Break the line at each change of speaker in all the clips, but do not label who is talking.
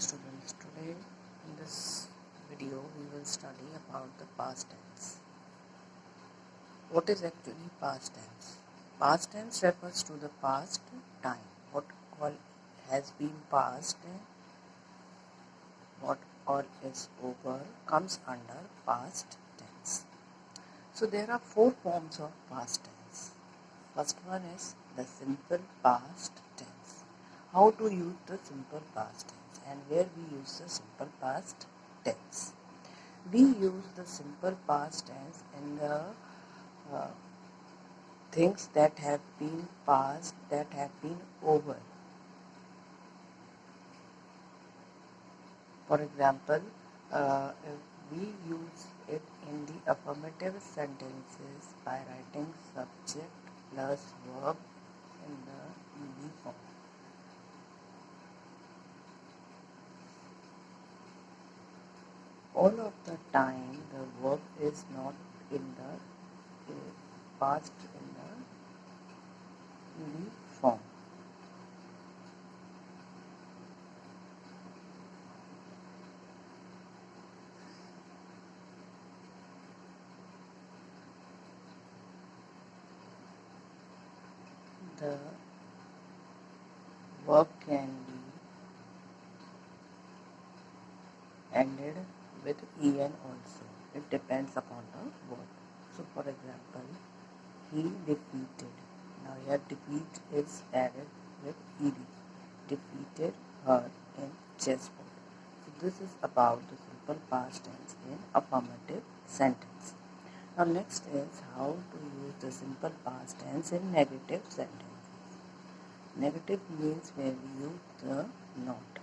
students, today in this video we will study about the past tense. What is actually past tense? Past tense refers to the past time. What all has been past, what all is over comes under past tense. So there are four forms of past tense. First one is the simple past tense. How to use the simple past tense and where we use the simple past tense. We use the simple past tense in the things that have been past, that have been over. For example, we use it in the affirmative sentences by writing subject plus verb in the ED form. All of the time the verb is not in the past in the ED form. The verb can be ended with en also. It depends upon the verb. So for example, he defeated. Now here defeat is added with ed. Defeated her in chessboard. So this is about the simple past tense in affirmative sentence. Now next is how to use the simple past tense in negative sentences. Negative means where we use the not,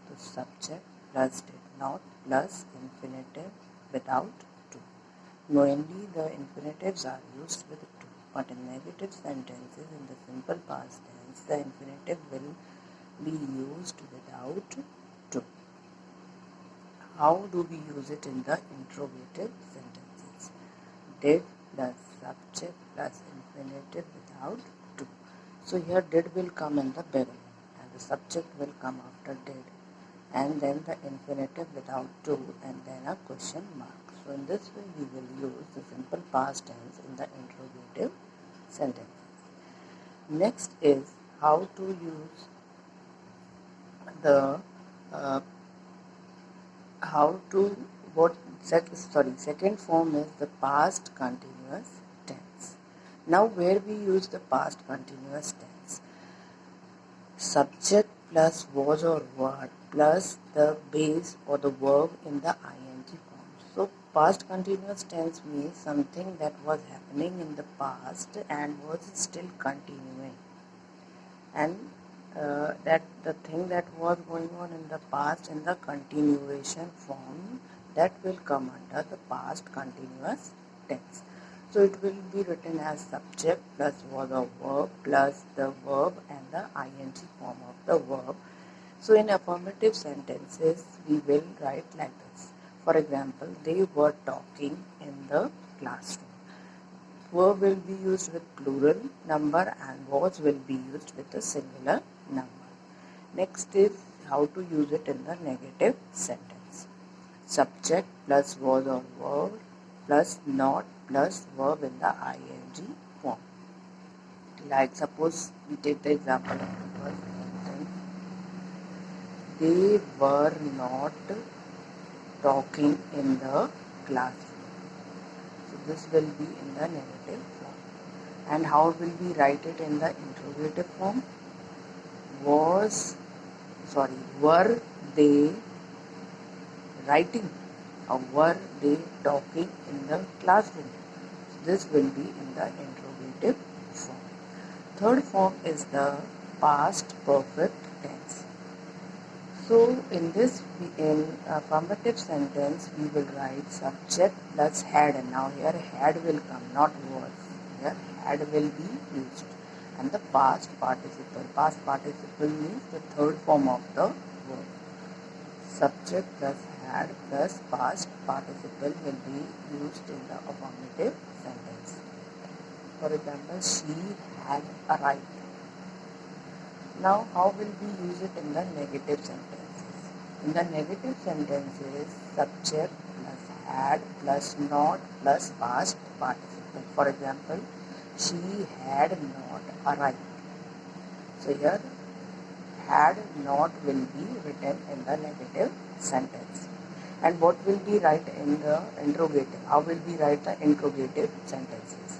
the subject plus did not plus infinitive without to. Normally the infinitives are used with to, but in negative sentences in the simple past tense the infinitive will be used without to. How do we use it in the interrogative sentences? Did plus subject plus infinitive without to. So here did will come in the beginning and the subject will come after did, and then the infinitive without to, and then a question mark. So in this way we will use the simple past tense in the interrogative sentences. Next is how to use the second form is the past continuous tense. Now where we use the past continuous tense, subject plus was or were plus the base or the verb in the ing form. So past continuous tense means something that was happening in the past and was still continuing, and that the thing that was going on in the past in the continuation form, that will come under the past continuous tense. So it will be written as subject plus was or verb plus the verb and the ing form of the verb. So in affirmative sentences we will write like this. For example, they were talking in the classroom. Verb will be used with plural number and was will be used with a singular number. Next is how to use it in the negative sentence. Subject plus was or verb plus not plus verb in the ing form. Like suppose we take the example of the first sentence. They were not talking in the classroom. So this will be in the negative form. And how will we write it in the interrogative form? Were they writing or were they talking in the classroom? This will be in the interrogative form. Third form is the past perfect tense. So in affirmative sentence we will write subject plus had, and now here had will come, not was. Here had will be used, and the past participle. Past participle means the third form of the verb. Subject plus had plus past participle will be used in the affirmative sentence. For example, she had arrived. Now how will we use it in the negative sentences? In the negative sentences, subject plus had plus not plus past participle. For example, she had not arrived. So here had not will be written in the negative sentence. And what will be right in the interrogative? How will we write the interrogative sentences?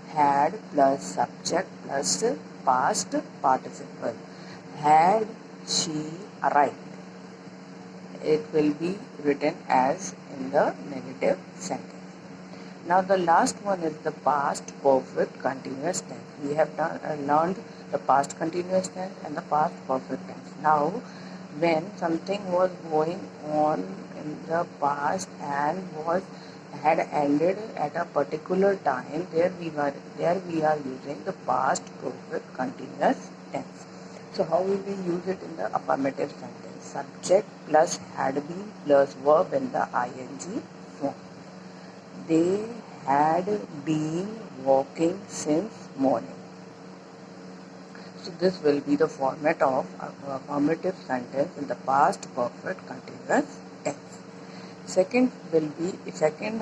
Had plus subject plus past participle. Had she arrived? It will be written as in the negative sentence. Now the last one is the past perfect continuous tense. We have learned the past continuous tense and the past perfect tense. Now when something was going on in the past and had ended at a particular time, there we are using the past perfect continuous tense. So how will we use it in the affirmative sentence? Subject plus had been plus verb in the ing form. They had been walking since morning. So this will be the format of affirmative sentence in the past perfect continuous tense. Second,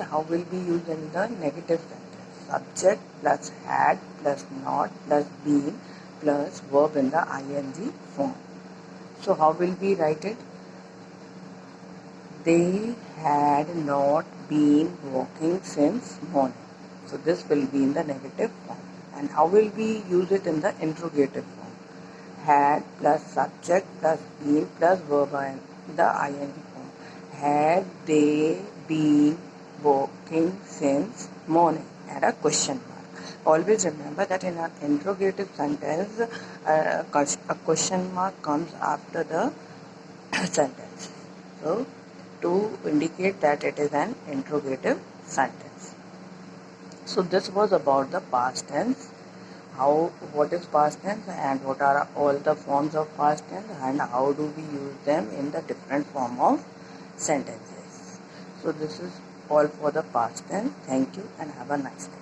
how will be used in the negative sentence? Subject plus had plus not plus been plus verb in the ing form. So how will we write it? They had not been walking since morning. So this will be in the negative form. And how will we use it in the interrogative form? Had plus subject plus been plus verb in the ing form. Had they been walking since morning? And a question mark. Always remember that in an interrogative sentence, a question mark comes after the sentence. So to indicate that it is an interrogative sentence. So this was about the past tense. What is past tense and what are all the forms of past tense and how do we use them in the different form of sentences. So this is all for the past tense. Thank you and have a nice day.